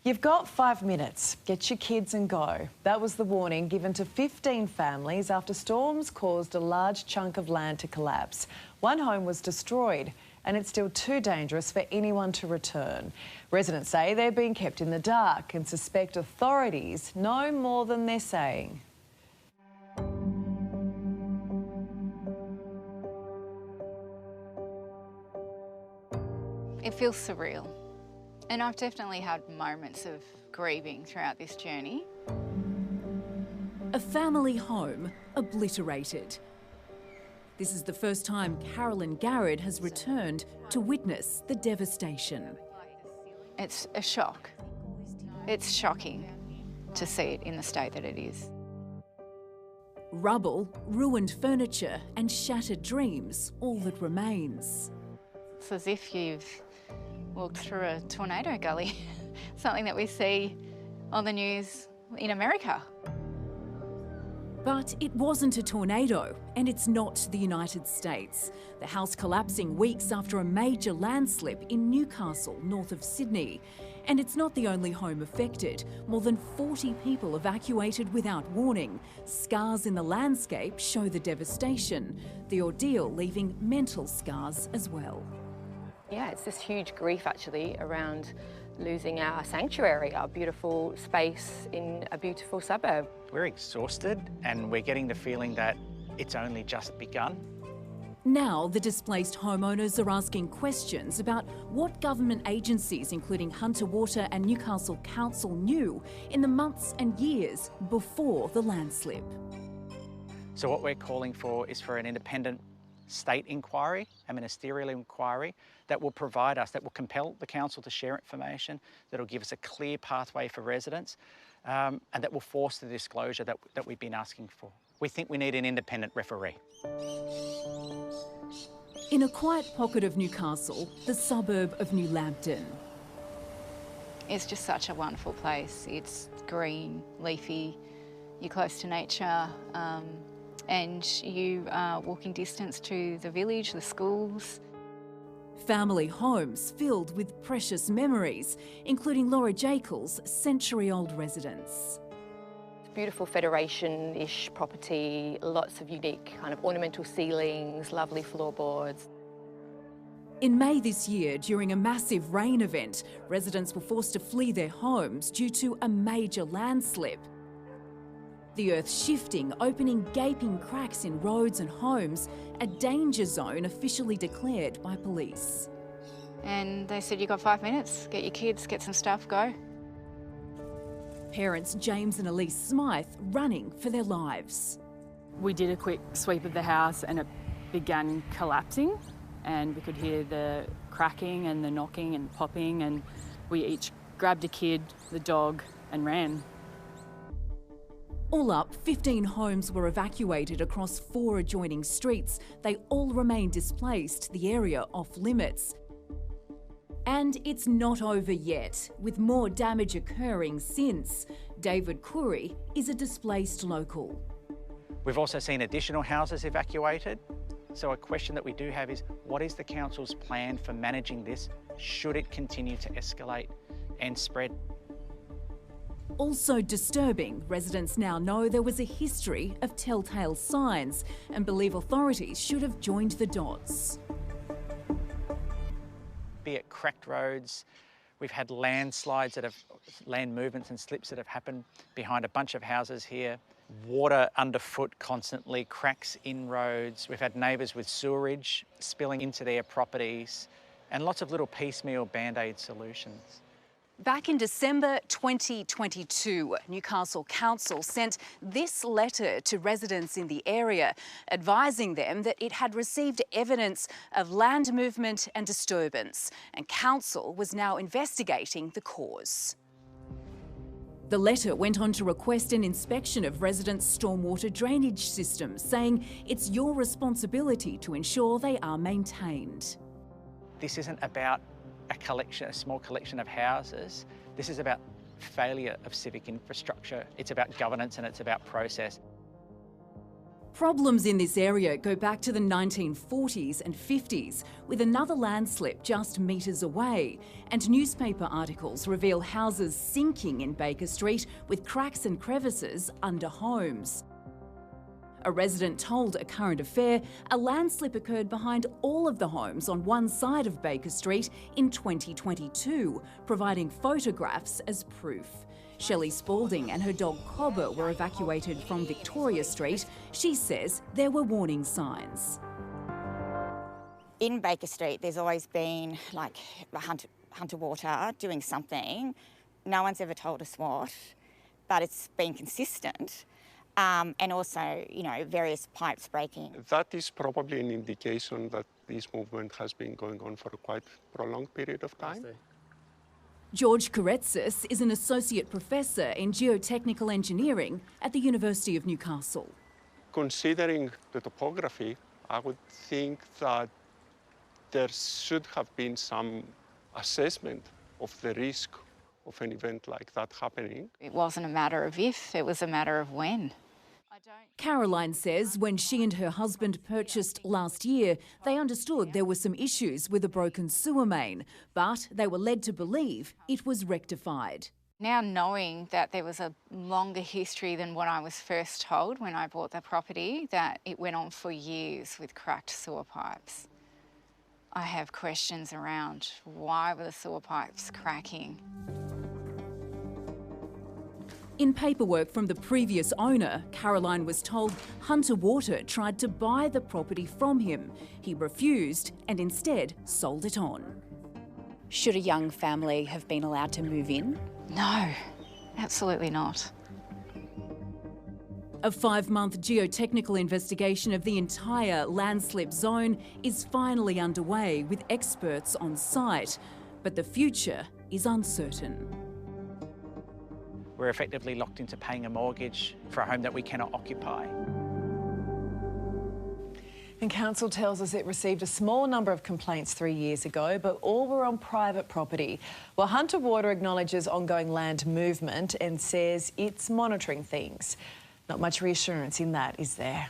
You've got 5 minutes. Get your kids and go. That was the warning given to 15 families after storms caused a large chunk of land to collapse. One home was destroyed and it's still too dangerous for anyone to return. Residents say they're being kept in the dark and suspect authorities know more than they're saying. It feels surreal. And I've definitely had moments of grieving throughout this journey. A family home obliterated. This is the first time Carolyn Garrett has returned to witness the devastation. It's a shock. It's shocking to see it in the state that it is. Rubble, ruined furniture and shattered dreams, all that remains. It's as if you've walked through a tornado gully, something that we see on the news in America. But it wasn't a tornado, and it's not the United States. The house collapsing weeks after a major landslip in Newcastle, north of Sydney. And it's not the only home affected. More than 40 people evacuated without warning. Scars in the landscape show the devastation. The ordeal leaving mental scars as well. Yeah, it's this huge grief actually around losing our sanctuary, our beautiful space in a beautiful suburb. We're exhausted and we're getting the feeling that it's only just begun. Now the displaced homeowners are asking questions about what government agencies, including Hunter Water and Newcastle Council, knew in the months and years before the landslip. So what we're calling for is for an independent state inquiry, a ministerial inquiry that will provide us, that will compel the council to share information, that will give us a clear pathway for residents, and that will force the disclosure that we've been asking for. We think we need an independent referee. In a quiet pocket of Newcastle, the suburb of New Lambton. It's just such a wonderful place. It's green, leafy, you're close to nature, and you are walking distance to the village, the schools. Family homes filled with precious memories, including Laura Jekyll's century-old residence. Beautiful Federation-ish property, lots of unique kind of ornamental ceilings, lovely floorboards. In May this year, during a massive rain event, residents were forced to flee their homes due to a major landslip. The earth shifting, opening gaping cracks in roads and homes, a danger zone officially declared by police. And they said, you've got 5 minutes, get your kids, get some stuff, go. Parents James and Elise Smythe running for their lives. We did a quick sweep of the house and it began collapsing, and we could hear the cracking and the knocking and popping, and we each grabbed a kid, the dog, and ran. All up, 15 homes were evacuated across 4 adjoining streets. They all remain displaced, the area off limits. And it's not over yet, with more damage occurring since. David Curry is a displaced local. We've also seen additional houses evacuated. So a question that we do have is, what is the council's plan for managing this should it continue to escalate and spread? Also disturbing, residents now know there was a history of telltale signs and believe authorities should have joined the dots. Be it cracked roads, we've had landslides land movements and slips that have happened behind a bunch of houses here, water underfoot constantly, cracks in roads. We've had neighbours with sewerage spilling into their properties, and lots of little piecemeal band-aid solutions. Back in December 2022, Newcastle Council sent this letter to residents in the area, advising them that it had received evidence of land movement and disturbance, and Council was now investigating the cause. The letter went on to request an inspection of residents' stormwater drainage systems, saying it's your responsibility to ensure they are maintained. This isn't about a small collection of houses. This is about failure of civic infrastructure. It's about governance and it's about process. Problems in this area go back to the 1940s and 50s, with another landslip just metres away. And newspaper articles reveal houses sinking in Baker Street with cracks and crevices under homes. A resident told ACurrentAffair a landslip occurred behind all of the homes on one side of Baker Street in 2022, providing photographs as proof. Shelley Spalding and her dog Cobber were evacuated from Victoria Street. She says there were warning signs. In Baker Street, there's always been like Hunter Water doing something. No one's ever told us what, but it's been consistent. And also, you know, various pipes breaking. That is probably an indication that this movement has been going on for a quite prolonged period of time. George Karetsis is an associate professor in geotechnical engineering at the University of Newcastle. Considering the topography, I would think that there should have been some assessment of the risk of an event like that happening. It wasn't a matter of if, it was a matter of when. Caroline says when she and her husband purchased last year, they understood there were some issues with a broken sewer main, but they were led to believe it was rectified. Now knowing that there was a longer history than what I was first told when I bought the property, that it went on for years with cracked sewer pipes, I have questions around why were the sewer pipes cracking. In paperwork from the previous owner, Caroline was told Hunter Water tried to buy the property from him. He refused and instead sold it on. Should a young family have been allowed to move in? No, absolutely not. A 5-month geotechnical investigation of the entire landslip zone is finally underway with experts on site, but the future is uncertain. We're effectively locked into paying a mortgage for a home that we cannot occupy. And council tells us it received a small number of complaints 3 years ago, but all were on private property. Well, Hunter Water acknowledges ongoing land movement and says it's monitoring things. Not much reassurance in that, is there?